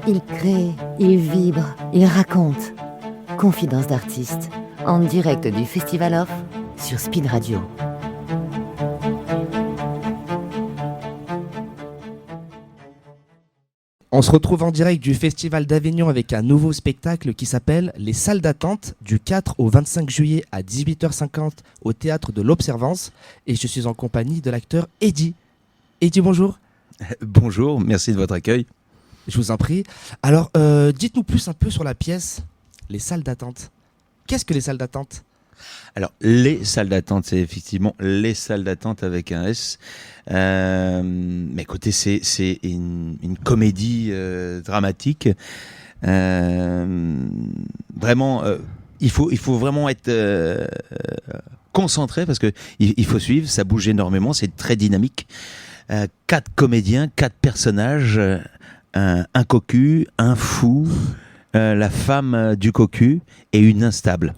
Il crée, il vibre, il raconte. Confidence d'artiste, en direct du Festival Off sur Speed Radio. On se retrouve en direct du Festival d'Avignon avec un nouveau spectacle qui s'appelle Les Salles d'attente du 4 au 25 juillet à 18h50 au Théâtre de l'Observance. Et je suis en compagnie de l'acteur Eddy. Eddy, bonjour. Bonjour, merci de votre accueil. Je vous en prie. Alors, dites-nous plus un peu sur la pièce Les Salles d'attente. Qu'est-ce que les salles d'attente ? Alors, les salles d'attente, c'est effectivement les salles d'attente avec un S. Mais écoutez, c'est une comédie dramatique. Vraiment, il faut vraiment être concentré parce que il faut suivre. Ça bouge énormément, c'est très dynamique. 4 comédiens, 4 personnages, un cocu, un fou, la femme du cocu et une instable.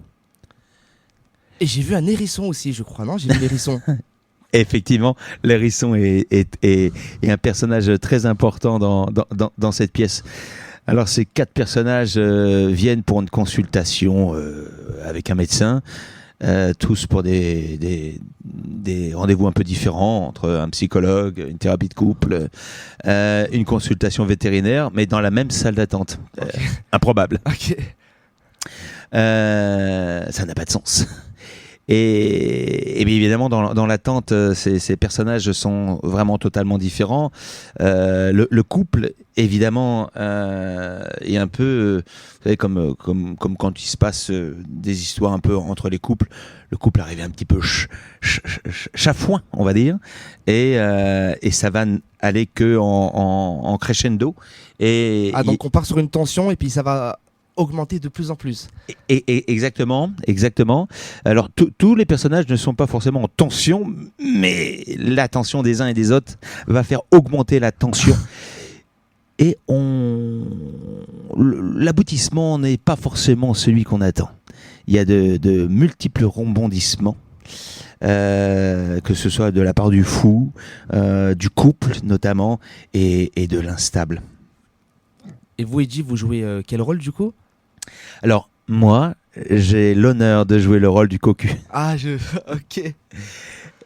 Et j'ai vu un hérisson aussi, je crois, non ? J'ai vu l'hérisson. Effectivement, l'hérisson est un personnage très important dans cette pièce. Alors, ces 4 personnages viennent pour une consultation avec un médecin, tous pour des rendez-vous un peu différents, entre un psychologue, une thérapie de couple, une consultation vétérinaire, mais dans la même salle d'attente. Okay. Improbable. Ok. Ça n'a pas de sens. Et bien évidemment, dans l'attente, ces personnages sont vraiment totalement différents. Le couple, évidemment, est un peu, vous savez, comme quand il se passe des histoires un peu entre les couples. Le couple arrive un petit peu chafouin, on va dire, et ça va aller que en crescendo. Donc on part sur une tension et puis ça va augmenter de plus en plus. Exactement. Alors tous les personnages ne sont pas forcément en tension, mais la tension des uns et des autres va faire augmenter la tension. Et l'aboutissement n'est pas forcément celui qu'on attend. Il y a de multiples rebondissements, que ce soit de la part du fou, du couple notamment, et de l'instable. Et vous, Eddy, vous jouez quel rôle du coup ? Alors, moi, j'ai l'honneur de jouer le rôle du cocu. Ok.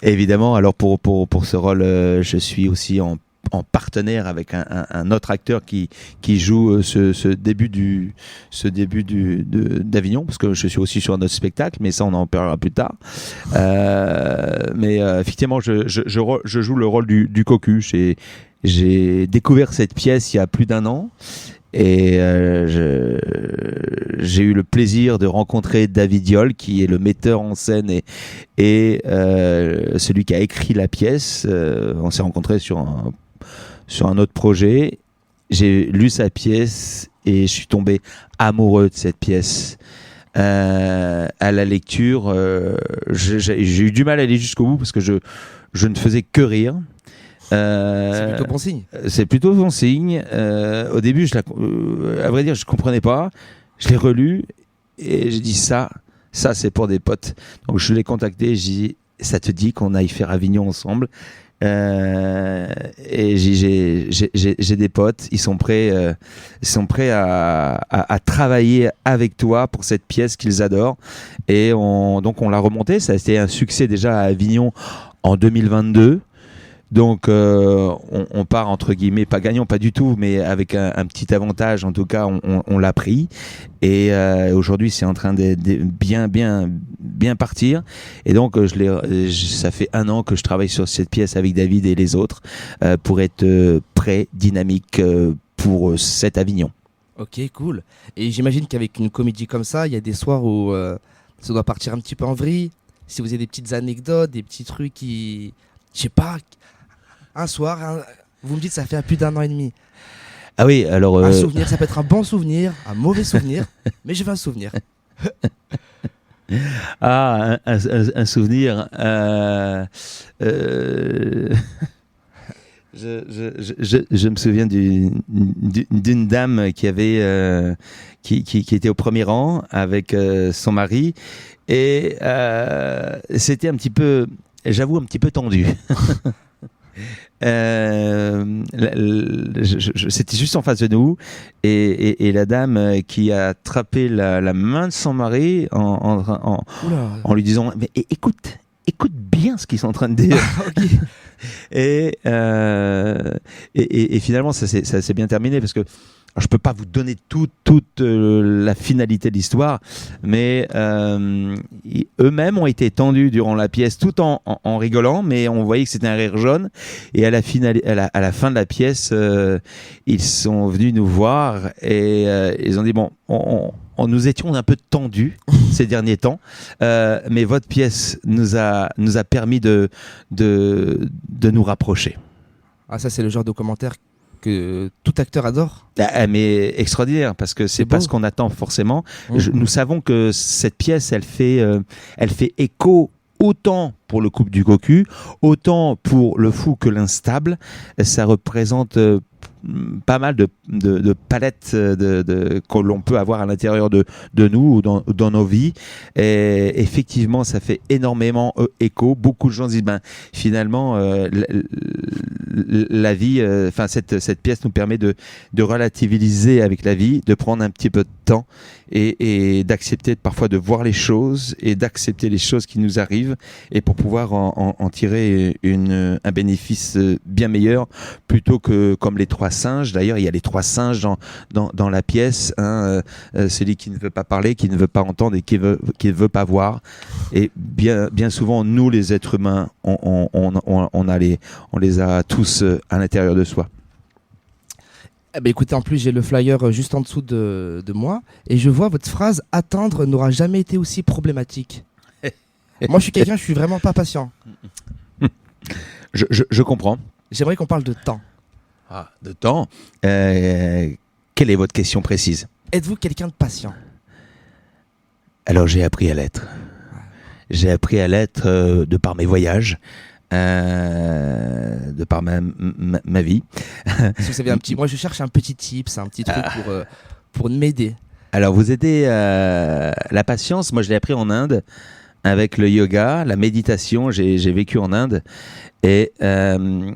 Évidemment, alors pour ce rôle, je suis aussi en partenaire avec un autre acteur qui joue ce début d'Avignon, parce que je suis aussi sur un autre spectacle, mais ça on en parlera plus tard. Mais effectivement, je joue le rôle du cocu. J'ai découvert cette pièce il y a plus d'1 an. Et j'ai eu le plaisir de rencontrer David Diol, qui est le metteur en scène et celui qui a écrit la pièce. On s'est rencontrés sur un autre projet. J'ai lu sa pièce et je suis tombé amoureux de cette pièce. À la lecture, j'ai eu du mal à aller jusqu'au bout parce que je ne faisais que rire. C'est plutôt bon signe. C'est plutôt bon signe. Au début, à vrai dire, je comprenais pas. Je l'ai relu et j'ai dit ça c'est pour des potes. Donc je l'ai contacté. J'ai dit, ça te dit qu'on aille faire Avignon ensemble. Et j'ai des potes. Ils sont prêts à travailler avec toi pour cette pièce qu'ils adorent. Et donc on l'a remontée. Ça a été un succès déjà à Avignon en 2022. Donc on part entre guillemets, pas gagnant, pas du tout, mais avec un petit avantage. En tout cas, on l'a pris. Et aujourd'hui, c'est en train de bien partir. Et donc ça fait 1 an que je travaille sur cette pièce avec David et les autres pour être prêt, dynamique pour cet Avignon. Ok, cool. Et j'imagine qu'avec une comédie comme ça, il y a des soirs où ça doit partir un petit peu en vrille. Si vous avez des petites anecdotes, des petits trucs qui, je sais pas. Un soir, vous me dites ça fait plus d'1 an et demi. Ah oui, alors... Un souvenir, ça peut être un bon souvenir, un mauvais souvenir, mais j'ai fait un souvenir. Ah, un souvenir... Je me souviens d'une dame qui était au premier rang avec son mari et c'était un petit peu, j'avoue, un petit peu tendu. C'était juste en face de nous et la dame qui a attrapé la main de son mari en lui disant mais écoute bien ce qu'ils sont en train de dire. et finalement ça s'est bien terminé parce que alors, je peux pas vous donner toute la finalité de l'histoire, mais eux-mêmes ont été tendus durant la pièce tout en rigolant, mais on voyait que c'était un rire jaune. Et à la fin de la pièce, ils sont venus nous voir et ils ont dit bon, nous étions un peu tendus ces derniers temps, mais votre pièce nous a permis de nous rapprocher. Ah, ça c'est le genre de commentaire que tout acteur adore. Mais extraordinaire, parce que c'est pas ce qu'on attend forcément. Nous savons que cette pièce, elle fait écho autant pour le couple du cocu, autant pour le fou que l'instable. Ça représente pas mal de palettes que l'on peut avoir à l'intérieur de nous ou dans nos vies. Et effectivement, ça fait énormément écho. Beaucoup de gens disent, finalement, la vie, cette pièce nous permet de relativiser avec la vie, de prendre un petit peu de temps et d'accepter parfois de voir les choses et d'accepter les choses qui nous arrivent et pour pouvoir en tirer un bénéfice bien meilleur plutôt que comme les trois singes. D'ailleurs, il y a les trois singes dans la pièce, celui qui ne veut pas parler, qui ne veut pas entendre et qui ne veut pas voir. Et bien souvent, nous les êtres humains, on les a tous à l'intérieur de soi. Écoutez, en plus j'ai le flyer juste en dessous de moi et je vois votre phrase « Attendre n'aura jamais été aussi problématique ». Moi je suis vraiment pas patient. Je comprends. J'aimerais qu'on parle de temps. Ah, de temps. Quelle est votre question précise? Êtes-vous quelqu'un de patient? Alors j'ai appris à l'être. J'ai appris à l'être de par mes voyages. De par ma vie. Si vous savez moi je cherche un petit tips, un petit truc pour m'aider. Alors vous aidez la patience, moi je l'ai appris en Inde avec le yoga, la méditation, j'ai vécu en Inde et des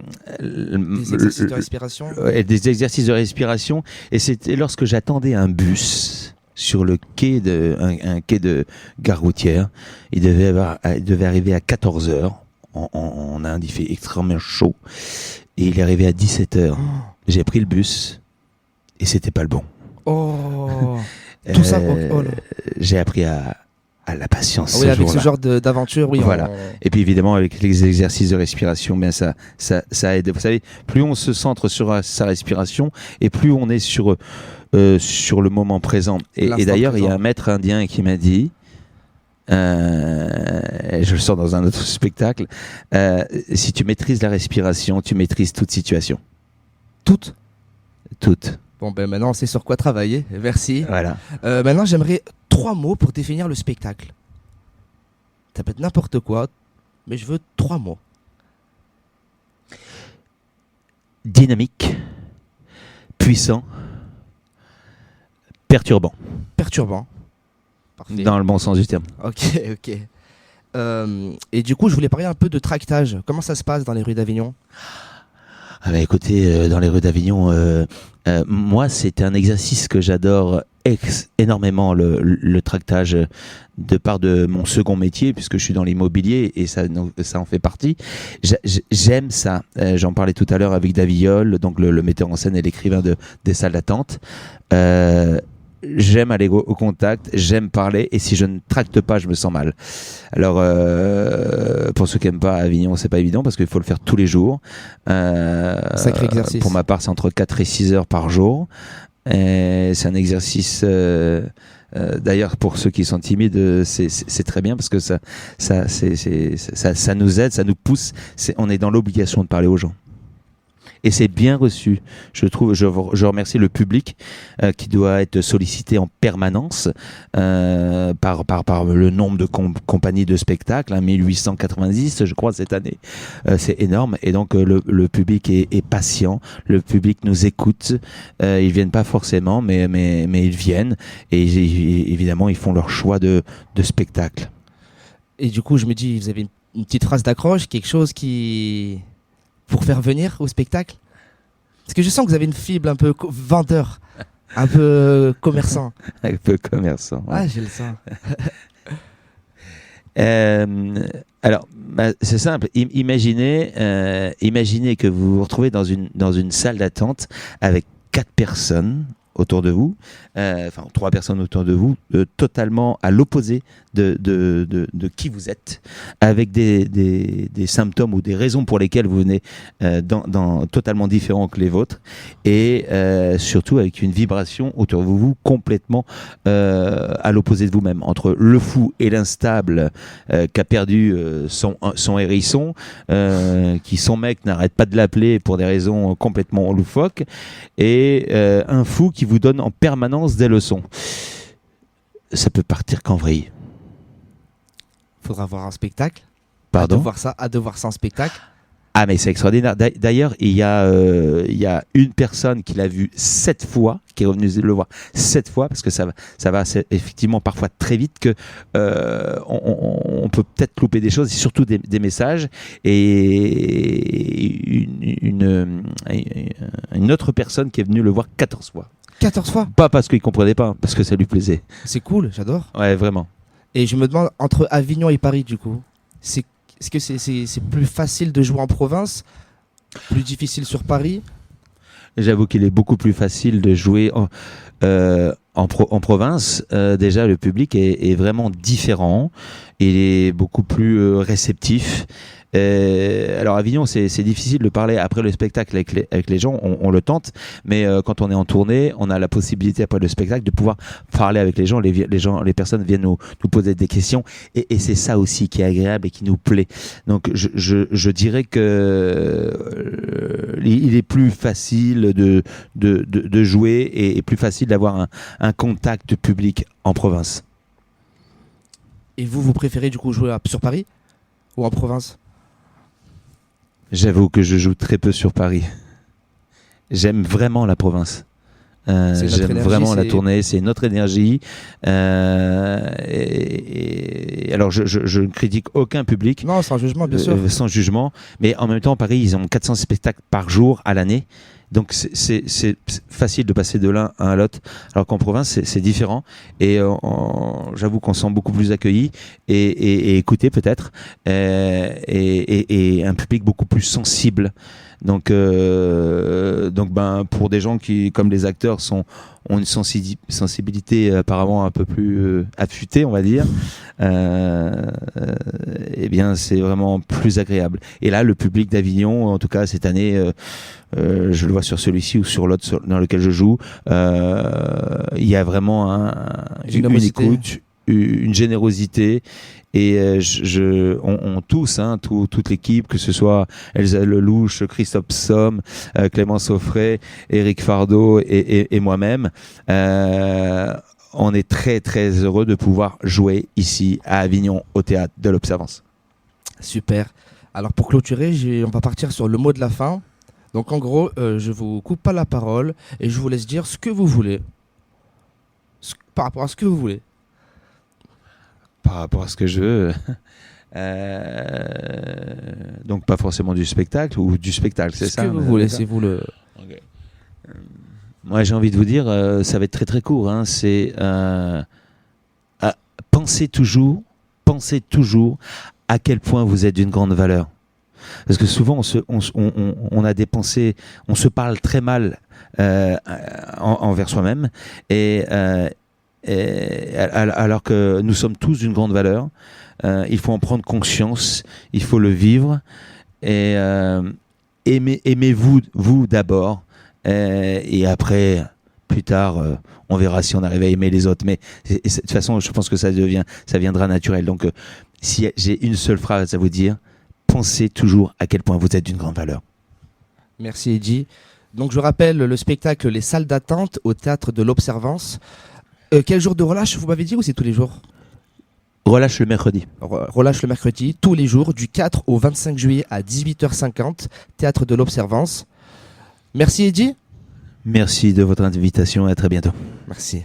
exercices de respiration. Des exercices de respiration et c'était lorsque j'attendais un bus sur le quai un quai de gare routière, il devait arriver à 14h. En Inde, il fait extrêmement chaud. Et il est arrivé à 17h. J'ai pris le bus et c'était pas le bon. Oh, tout ça. J'ai appris à la patience. Oui, avec ce genre d'aventure, oui. Voilà. Et puis évidemment, avec les exercices de respiration, ça aide. Vous savez, plus on se centre sur sa respiration et plus on est sur le moment présent. Et d'ailleurs, il y a un maître indien qui m'a dit. Je le sors dans un autre spectacle. Si tu maîtrises la respiration, tu maîtrises toute situation. Toute. Bon, maintenant, on sait sur quoi travailler. Merci. Voilà. Maintenant, j'aimerais 3 mots pour définir le spectacle. Ça peut être n'importe quoi, mais je veux 3 mots. Dynamique, puissant, perturbant. Parfait. Dans le bon sens du terme. Ok. Et du coup, je voulais parler un peu de tractage. Comment ça se passe dans les rues d'Avignon? Écoutez, dans les rues d'Avignon, moi, c'est un exercice que j'adore énormément, le tractage, de part de mon second métier, puisque je suis dans l'immobilier et ça en fait partie. J'aime ça. J'en parlais tout à l'heure avec David Yoll, donc le metteur en scène et l'écrivain des salles d'attente. J'aime aller au contact, j'aime parler et si je ne tracte pas, je me sens mal. Alors pour ceux qui n'aiment pas Avignon, c'est pas évident parce qu'il faut le faire tous les jours. Sacré exercice. Pour ma part, c'est entre 4 et 6 heures par jour. Et c'est un exercice d'ailleurs pour ceux qui sont timides, c'est très bien parce que ça nous aide, ça nous pousse, on est dans l'obligation de parler aux gens. Et c'est bien reçu. Je remercie le public qui doit être sollicité en permanence par le nombre de compagnies de spectacles, 1890 je crois cette année. C'est énorme et donc le public est patient, le public nous écoute. Ils viennent pas forcément mais ils viennent et évidemment ils font leur choix de spectacle. Et du coup je me dis, vous avez une petite phrase d'accroche, quelque chose qui pour faire venir au spectacle? Parce que je sens que vous avez une fibre un peu vendeur, un peu commerçant. Un peu commerçant. Ouais. Ah, j'ai le sens. Alors, c'est simple. Imaginez que vous vous retrouvez dans une salle d'attente avec 4 personnes autour de vous, enfin 3 personnes autour de vous, totalement à l'opposé de qui vous êtes, avec des symptômes ou des raisons pour lesquelles vous venez totalement différents que les vôtres, et surtout avec une vibration autour de vous complètement à l'opposé de vous-même, entre le fou et l'instable qui a perdu son hérisson, qui son mec n'arrête pas de l'appeler pour des raisons complètement loufoques, et un fou qui vous donne en permanence des leçons. Ça peut partir qu'en vrille. Faudra voir un spectacle. Pardon ? À de voir ça en spectacle. Ah, mais c'est extraordinaire. D'ailleurs, il y a une personne qui l'a vu 7 fois, qui est revenue le voir 7 fois, parce que ça va effectivement parfois très vite, que on peut peut-être louper des choses, et surtout des messages. Et une autre personne qui est venue le voir 14 fois. 14 fois. Pas parce qu'il comprenait pas, parce que ça lui plaisait. C'est cool, j'adore. Ouais, vraiment. Et je me demande, entre Avignon et Paris, du coup, est-ce que c'est plus facile de jouer en province, plus difficile sur Paris? J'avoue qu'il est beaucoup plus facile de jouer en province. Déjà, le public est vraiment différent. Il est beaucoup plus réceptif. Alors Avignon, c'est difficile de parler après le spectacle avec les gens, on le tente, mais quand on est en tournée, on a la possibilité après le spectacle de pouvoir parler avec les gens, les personnes viennent nous poser des questions, et c'est ça aussi qui est agréable et qui nous plaît. Donc je dirais que il est plus facile de jouer, et plus facile d'avoir un contact public en province. Et vous préférez du coup jouer sur Paris ou en province? J'avoue que je joue très peu sur Paris. J'aime vraiment la province. J'aime vraiment la tournée, c'est notre énergie. Et alors, je ne critique aucun public. Non, sans jugement, bien sûr. Sans jugement. Mais en même temps, Paris, ils ont 400 spectacles par jour à l'année. Donc, c'est facile de passer de l'un à l'autre. Alors qu'en province, c'est différent. Et j'avoue qu'on se sent beaucoup plus accueillis et écoutés peut-être. Et un public beaucoup plus sensible. Donc pour des gens qui, comme les acteurs, ont une sensibilité apparemment un peu plus affûtée, on va dire, eh bien c'est vraiment plus agréable. Et là, le public d'Avignon, en tout cas cette année, je le vois sur celui-ci ou sur l'autre dans lequel je joue, il y a vraiment une écoute, une générosité. Et on tous, toute l'équipe, que ce soit Elsa Lelouch, Christophe Somme, Clémence Offray, Éric Fardeau et moi-même, on est très très heureux de pouvoir jouer ici à Avignon au théâtre de l'Observance. Super. Alors pour clôturer, on va partir sur le mot de la fin. Donc en gros, je vous coupe pas la parole et je vous laisse dire ce que vous voulez. Par rapport à ce que vous voulez. Par rapport à ce que je veux. Donc pas forcément du spectacle ou du spectacle, c'est ça? Ce que vous voulez, c'est vous le... Okay. Moi j'ai envie de vous dire, ça va être très très court, c'est pensez toujours à quel point vous êtes d'une grande valeur. Parce que souvent on a des pensées, on se parle très mal envers soi-même, alors que nous sommes tous d'une grande valeur. Il faut en prendre conscience, il faut le vivre, et aimez-vous d'abord, et après, plus tard, on verra si on arrive à aimer les autres. Mais de toute façon, je pense que ça viendra naturel. Donc, si j'ai une seule phrase à vous dire, pensez toujours à quel point vous êtes d'une grande valeur. Merci Eddy. Donc je rappelle le spectacle Les Salles d'attente au théâtre de l'Observance. Quel jour de relâche vous m'avez dit, ou c'est tous les jours? Relâche le mercredi. Relâche le mercredi, tous les jours, du 4 au 25 juillet à 18h50, théâtre de l'Observance. Merci Eddy. Merci de votre invitation et à très bientôt. Merci.